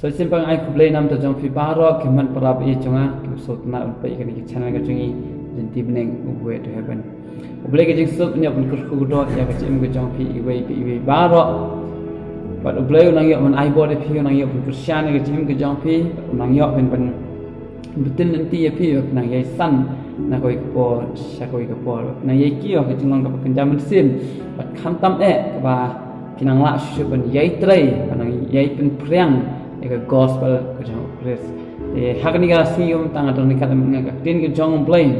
so simpang ai kublai nam ta jong phi baro keman parab e chonga so na ulpai kan ki channel ka chungi jenti beneng way to heaven kublai ke jing so nya pun ku do ya ka chim ke jong phi way baro but kublai nang yo man ai bo de phi nang yo pun Christian ke chim ke jong phi nang yo ben betul nanti ya phi nang yai san na koi ko sha koi ko nang yai ki ke jing long ka kenjam sim but kham tam e ba pinang la shu ben yai trai nang yai pen priang eka gospel ko jong pres hakani ga sium tang adon ni kadam nga tin ke jong play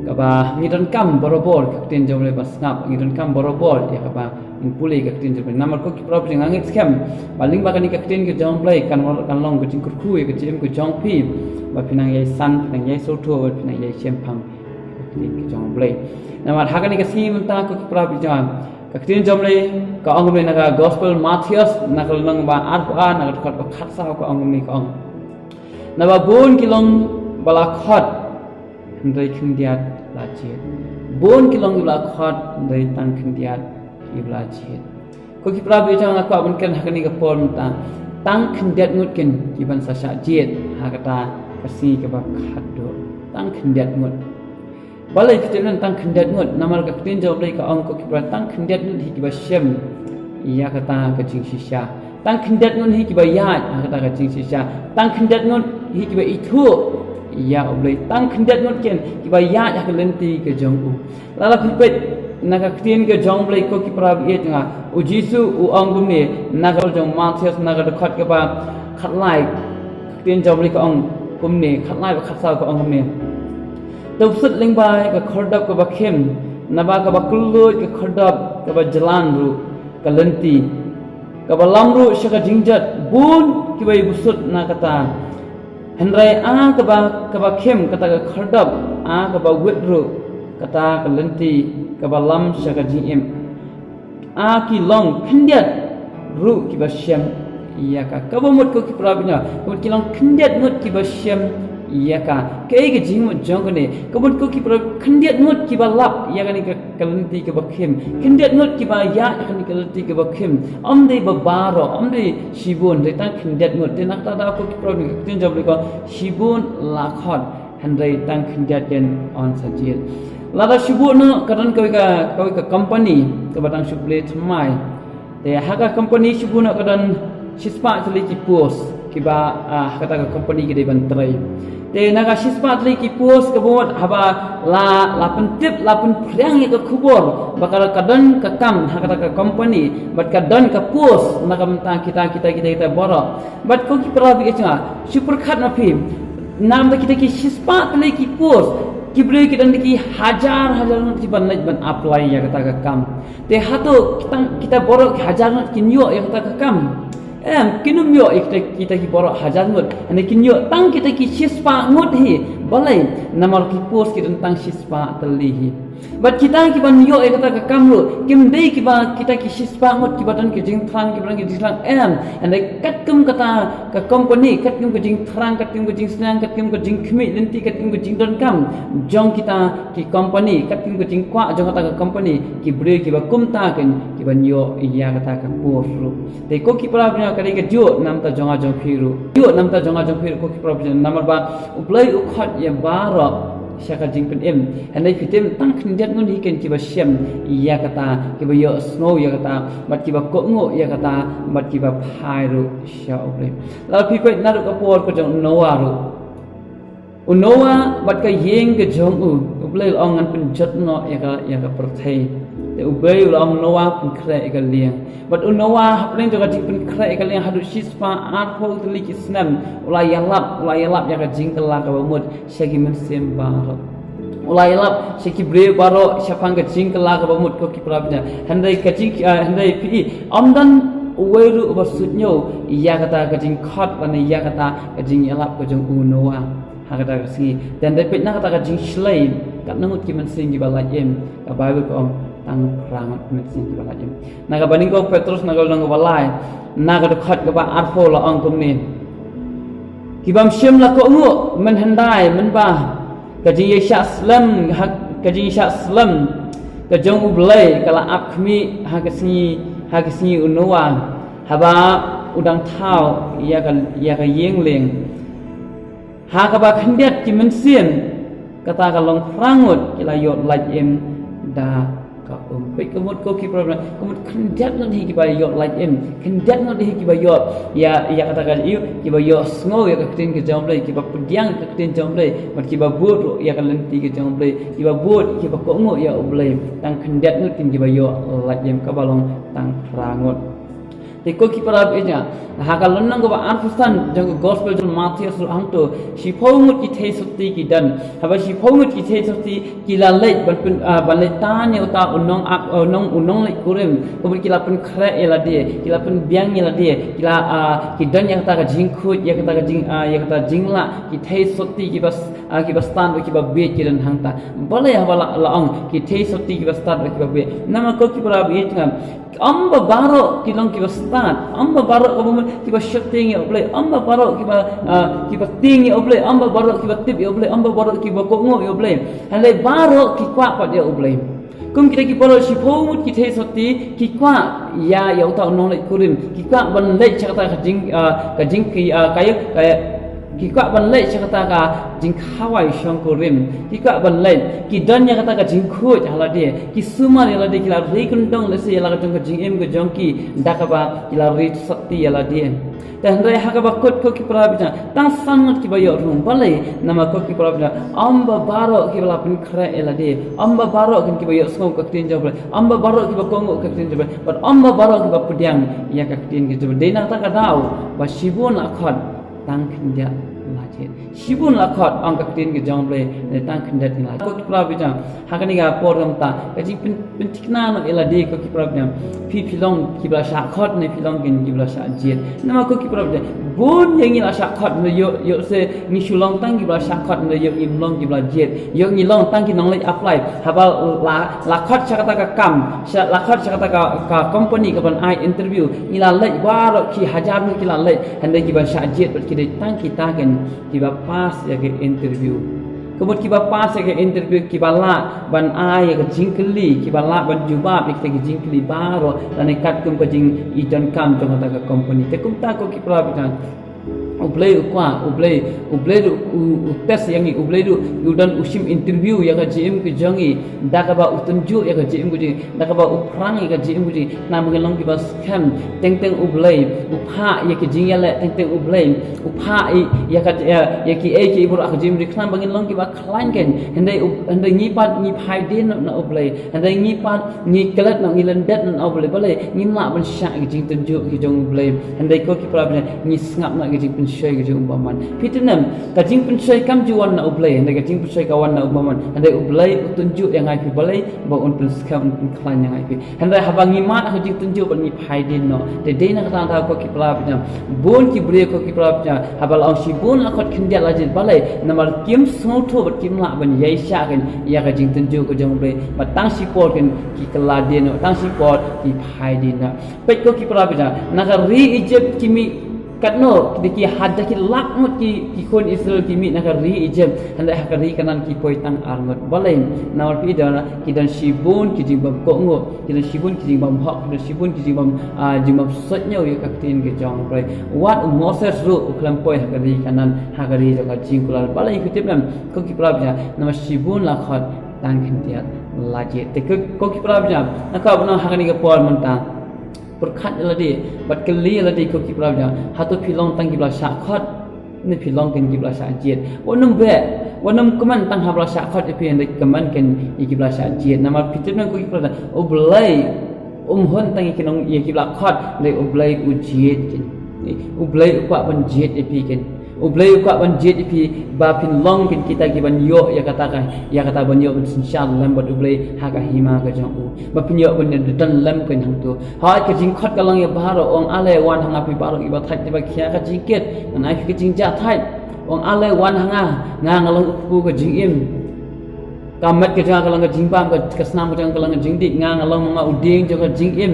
ka ba ni don kam borobor ka tin jom le bas ngap ni don kam borobor ya ka ba in puli ka tin jom namar ko ki prop jing angit scam baling ba kani ka tin ke jong play kan long ko jing kurku ke jim ko jong pi ba pinang yai san pinang yai so tho pinang yai chem phang tin ke jong play namar hakani ka sium tang ko ki prop jong kaktin jomle ka angum le naga gospel Matthias nakal nang ba arpa naga khot ko khatsa ko angum ni ko na ba bon kilong bala khot ndai khundiat la che bon kilong bala khot ndai tang khundiat ibla che ko ki prabi jang ko abun ken hakani ka pon ta tang khundiat ngut ken kiban sa sha jet hakata kasi ka ba khatdo tang khundiat ngut balai kita tentang kendat ngut namal ka tin jawab lai ka angko ki tang kendat ngut hi ki ba shem iya kata ka jing shisha tang kendat ngut hi ki ba ya kata ka jing shisha tang kendat ngut hi ki ba itu iya oblai tang kendat ngut ken ki ba ya ka lenti ka jong u lala pipet naga tin ka jong lai ko ki pra bi nga u jisu u angum ne nagal jong Matthias naga khat ka ba khat lai tin jawab lai ka ang kum ne khat lai ba khat sa ka angum ne tawsut lingbai ka khordap ka bakhem naba ka bakullu ka khordap ka ba jalan ru ka lenti ka ba lamru shaka jingjat bun ki bai busut na kata hendrai a ka bakhem kata ka khordap a ka ba witru kata ka lenti ka ba lam shaka jim a ki long khndiat ru ki ba shem iya ka ba mut ko ki prabinya ko ki long khndiat mut ki ba shem iya ka kei ke jing jong ne kabut ko ki pro khndiat ngut ki ba lap ya ka ni ka kalenti ke bakhem khndiat ngut ki ba ya ka ni kalenti ke bakhem am dei ba baro am dei shibun dei tang khndiat ngut de nak ta da ko ki pro ni tin job ko shibun la khot handai tang khndiat den on sajil la da shibun no kadan ko ka company ka batang shuble thmai de haga company shibun no kadan shispa tli ki post ki ba kata ka company ki dei ban trai te naga shispat li ki post ka bot haba la pentip la pen priang ka khubor bakal kadan ka kam hakata ka company bat kadan ka post naga mta kita boro bat ko ki prabi cha super khat na phim nam da kita ki shispat li ki post ki bre ki dan ki hajar ki ban apply ya kata ka kam te hato kita boro hajar ki nyo ya kata ka kam kinum yo kita ki boro hajar ngut ane kinyo tang kita ki shispa ngut hi balai namal ki post ki tentang shispa telihi bat kita ki ban yo kata ka kamru kim dei ki ba kita ki shispa ngut ki badan ki jing thrang ki badan ki jing thrang ane kat kum kata ka company kat kum ki jing thrang kat kum ki jing snang kat kum ki jing khmi lenti kat kum ki jing don kam jong kita ki company kat kum ki jing kwa jong kata ka company ki bre ki ba kum ta kan ki ban yo iya kata ka post ru te ko ki pra kali ke jo nam ta jonga jong phiru jo nam ta jonga jong phiru ko ki pro namar ba uplai u khat ya baro shaka jing pen em andai fitem tang khndiat ngun hi ken ki ba shem ya kata ki ba yo snow ya kata mat ki ba ko ngo ya kata mat ki ba phai ru sha uplai la phi pe na ru ka por ko jong noa ru u noa bat ka yeng ke jong u uplai ong an pen jot no ya ka perthai te ubei ulam noa pun kre ka liang but unoa haplen juga pun kre ka liang hadu shispa art ho tli kisnam ulai yalap ya ka jingkala ka bamut shagi men semba ulai yalap shaki bre baro shapang ka jingkala ka bamut ko ki prabnya handai ka jing handai pi amdan uweru basutnyo iya kata ka jing khat lan iya kata ka jing yalap ko jong unoa hakata ka si dan dai pet na kata ka jing shlai kat nangut ki men sing gi balajim ka bible ko tang rangat mesin ki balajim naga baning ko Petrus nagal nang balai naga dekhat ke ba arfo la ang kum ni kibam shem la ko ngu men handai men ba ka jing yesha slam ka jing yesha slam ka jong ublai kala ap khmi ha ka si unuwa haba udang thau ia ka yeng leng ha ka ba khandet ki men sien kata ka long prangut kila yot laj em da ka pe kemut ko ki problem kemut khandet non hi ki ba yot laj em khandet non hi ki ba yot ya kata ka yu ki ba yot sngo ya ka tin ki jom le ki ba pudyang ka tin jom le mat ki ba bur ya ka lenti ki jom le ki ba bur ki ba ko ngo ya oble tang khandet non tin ki ba yot laj em ka ba long tang prangut Teko kiparab eja haka lonnang go ba anfustan jang gospel jul Matthias hangto si phongut ki thei sukti ki dan haba si phongut ki thei sukti ki la lei ban le tan ya ta unong ak unong le kurem kemudian kila pen khre ela dia kila pen biang ela dia kila ki dan yang ta ka jingkhut ya kata ka jing ya kata jingla ki thei sukti ki bas stan ki ba be ki dan hangta bale haba la ong ki thei sukti ki bas stan ki ba be nama ko kiparab eja amba baro kilong ki bas amba baro ko ki ba shifting oble amba baro ki ba ting oble amba baro ki ba tip oble amba baro ki ba ko ngo oble hale baro ki kwa pa dia oble kum kita ki baro si phomut ki the soti ki kwa ya ta nong le kurim ki kwa ban le chakata ka jing ki ki kwa ban le chakata ka jing khawai shong kurim ki kwa ban le ki dan ya kata ka jing khu hala dia ki suma hala dia kila ri kundong le se la ka jong ka jing em ka jong ki dakaba kila ri sakti hala dia dan rai haka ba kot ko ki prabita tang sangat ki ba yo rum balai nama ko ki prabita amba baro ki bala pin khra ela dia amba baro kan ki ba yo skong ka tin job amba baro ki ba kongo ka tin job but amba baro ki ba pudyang ya ka tin ki job dena ta ka dau ba shibun akhot tang khinja lajit shibun akhot ang ka tin ki job le tang khinja tin la ko ki prabita haka ni ga program ta ka ji pin tikna no ela dia ko ki prabita pi pilong ki ba sha khot ne pilong gen ki ba sha jet nama ko ki prabita bon yang ila sha khot ne yo se ni shulong tang ki ba sha khot ne yo im long ki ba jet yo ni long tang ki nong le apply haba la khot cha kata ka kam la khot cha kata ka company ka ban ai interview ila le waro ki hajar ni ki la le hande ki ba sha jet but ki de tang ki ta gen ki ba pass ya ke interview kemudian kita pas ke interview kita la ban ai ke jingkeli kita la ban jubab kita ke jingkeli baro dan ikat kum ke jing idan kam jong ta ke company te kum ta ko ki prabitan ublei ukwa ublei tes yang ni ublei du udan usim interview ya ka jim ke jongi daka ba utunju ya ka jim ke daka ba uprang ya ka jim ke na mengelong ki bas kan teng ublei upha ya ke jing ya le teng ublei upha ya ka ya ki e ki bur ka jim ri kan mengelong ki ba klan ken handai ni pat ni phai din na ublei handai ni pat ni kelat na ngilen det na ublei bale ni ma ban sha ki jing tunju ki jong ublei handai ko ki pra ni ngap na ki jing pensoi ke umpaman pitunam kajing pensoi kam juan na ublai anda kajing pensoi kawan na umpaman anda ublai tunjuk yang ai pi balai ba un penskam un klan yang ai pi anda habangi mat kajing tunjuk ban ni phaidin no de de na kata ta ko ki plapnya bon ki bre ko ki plapnya habal au si bon la khot khindia la jin balai namar kim sotho bat kim la ban yai sha kan ya kajing tunjuk ko jong bre ba tang si pot kan ki kladin no tang si pot ki phaidin na pet ko ki plapnya nagar ri Egypt kimi katno diki hadda ki lakmut ki kon Israel ki mi nakar ri ijem handa hakari kanan ki poitang arngot balain nawar pi dana ki dan shibun ki jimbam kongo ki dan shibun ki jimbam hak ki dan shibun ki jimbam sotnyo ya kaktin ke jong prai wat Moses ru uklam poi hakari kanan hakari ka jingkulal balai kutip nam ko ki prabja nama shibun la khat tang khintiat laje te ko ki prabja nakab na hakani ka por manta perkat ladi bat keli ladi ko ki pravja hatu pilong tang ki bla syakhat ni pilong ken ki bla syajiet wonum be wonum keman tang habla syakhat ipi ende keman ken ki bla syajiet nama pitun ko ki pravja oblai hon tang ki nong ki bla khat le oblai ujiet ken oblai kwa ban jiet ipi ken oblai kwa ban jiet ipi ba pilong ken kita ki ban yo ya kata ban yo insyaallah bat oblai ha ka hima ka jong ba pinyo ban dan lam ken hang tu ha ke jing khat kalang ya baro ong ale wan hang api baro iba thai ba khia ka jingket nan ai ke jing ja thai ong ale wan hanga ngalang upu ka jing im kamat ke jang kalang ka jing pam ka kesnam ka jang kalang jing dik ngalang ma uding jo ka jing im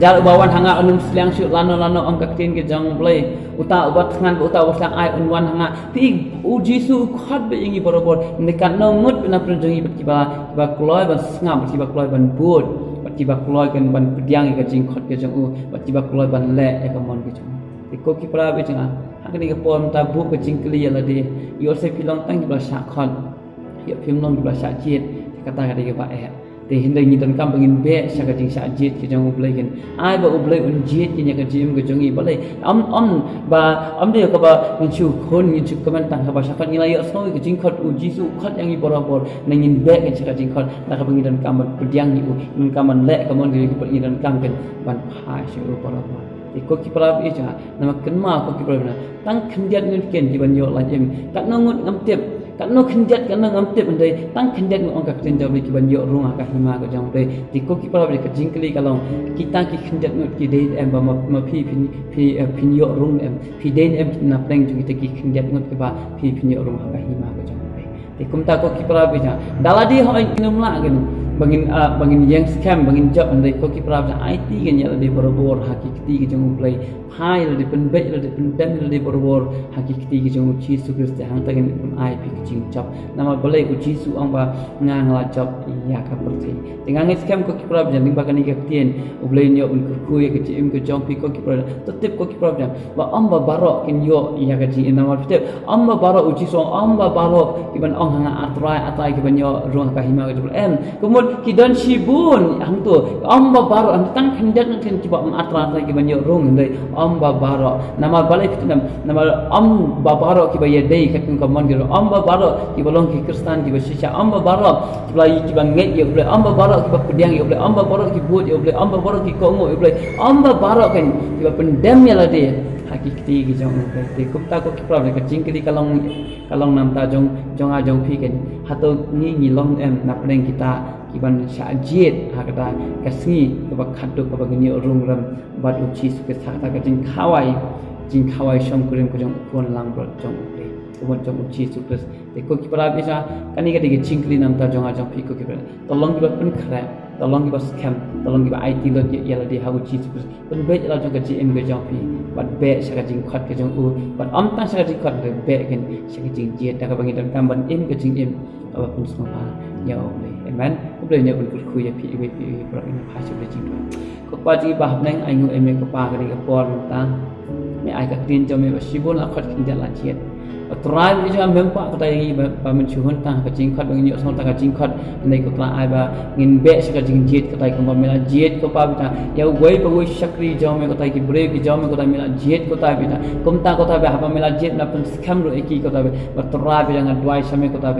jar bawan hanga anum sliang syuk lano ong ka tin ke jang blai uta ubat ngan uta wasang ai unwan hanga ti uji su khat be ingi borobor nekan no mut na prenjongi bet kiba kloi ban ngam kiba kloi ban bud bat kiba kloi kan ban pediang ka jing khat ke jang u bat kiba kloi ban le e ka mon ke jang ko ki pra be changa hakni ka pom ta bu ka jingkli ala de yo se pilong tang bla sha khon yo phim long bla sha jit kata ka de ba te hindai ni dan kam bangin be sha ka jing sha jit ki jang ublai gen ai ba ublai un jit ki nya ka jim ka jongi ba le am de ka ba ni chu khon ni chu kaman tang ka ba sha kan ni la yo so ki jing khot u jisu khot yang ni bor nangin be ka sha ka jing khot la ka bangin dan kam pudyang ni u nun kam le ka mon ki ni dan kam gen ban pha shu bor ko ki pra bi cha nama kenma ko ki pra tang khendiat ngun ken ki ban yo la jem kat nongut ngam tep kat no khendiat kat ngam tep ndai tang khendiat ngun ka ken jaw ki ban yo rung ka hima ka jang te ti ko ki pra bi ka jingkli ka long kita ki khendiat ngut ki de em ba ma phi yo rung em phi de em na pleng ju ki khendiat ngut ki ba phi yo rung ka hima ka jang te ti kum ta ko ki pra bi cha daladi ho inum la gen bangin yang scam bangin job andai ko ki pra IT gen ya de borobor hakikati ki jang play hai la de pen be la de pen dem la de borobor hakikati ki jang chi su kristi hang ta gen pun IP ki jing job nama boleh ku chi su ang ba ngang la job ya ka perti dengan scam ko ki pra jan ning ba kan ki tien ublei nyo un ku ya ki im ko jong pi ko ki pra tetep ko ki pra jan ba am ba barok kin yo ya ka ji nama tetep am ba barok uji so am ba barok ki ban ong hanga atrai ki ban yo ruang ka hima ka em kumut ki dan sibun hang tu amba baro am tang khendat ken ki ba atra ta ki banyo rong ndai amba baro nama balai kitam nama amba baro ki ba ye dei ka kun ka mon gero amba baro ki bolong ki kristan ki ba shisha amba baro ki ba yi ki ba nget ye ble amba baro ki ba pudyang ye ble amba baro ki buat ye ble amba baro ki kongo ye ble amba baro kan ki ba pendem ya la de hakikati ki jong te kupta ko ki problem ka jingkri kalong nam ta jong phi ken hato ni long em na pleng kita kiban syajit hakata kasngi ka khaddo ka bagni rung ram bad uchi su ke thak ta ka jing khawai sham kurim ko jong pon lang bro jong pe ko jong uchi su ke te ko ki para bisa kani ka dige jingkli nam ta jong phi ko ki ba tolong ki ba pun khra tolong ki ba scam tolong ki ba IT lo ya la di ha uchi su pun be la jong ka ji em ga jong phi bad be sa ka jing khat ka jong u bad am ta sa ka jing khat be ken sa ka jing jet ta ka bangi dan kam ban em ka jing em apa pun semua ya oleh amen boleh nya pun kuy ya pi pro ini pasti boleh jing ko pa ji ba nang ai ngu em ko pa ka ri ka por ta me ai ka tin cho me ba sibon la khat kin ja la jet trai ni jam mem pa ka yi ba men chu hon ta ka jing khat bang nyo so ta ka jing khat nei ko tla ai ba ngin be sa ka jing jet ka tai ko me la jet ko pa bita ya wei ba wei shakri jaw me ko tai ki brave ki jaw me ko tai me la jet ko tai bita kum ta ko ta ba ha me la jet na pun scam ro eki ko ta ba trai bi jangan dwai sa me ko ta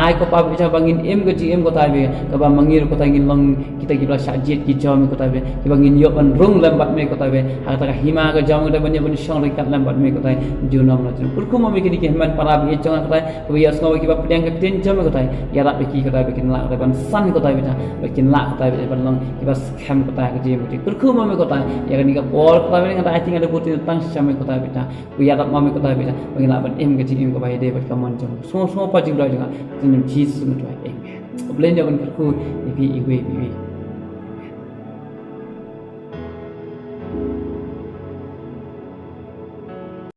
ai ko pa bita bangin em ko ji em ko tai be ka ba mangir ko tai ngin long kita ki bla sa jet ki jaw me ko tai be ki bangin yo ban rung lambat me ko tai be ha ta ka hima ka jaw me da ban ban shong ri kat lambat me ko tai junam la jun pur ko mo me ki man para bi chong ka tai ko ya sngo ki ba pdang ka tin jam ko tai ya ra ki ka tai be kin la ka ban san ko tai be ta be kin la ka tai be ban long ki ba scam ko tai ka ji muti pur ko mo me ko tai ya ni ka pol ko tai be ka tai ting ada putin tang sam ko tai be ta ko ya ra mo me ko tai be ta be la ban em ka ji em ko ba de ba ka mon jong so pa jing la jong tin ji su ko tai amen blen ja ban ko bi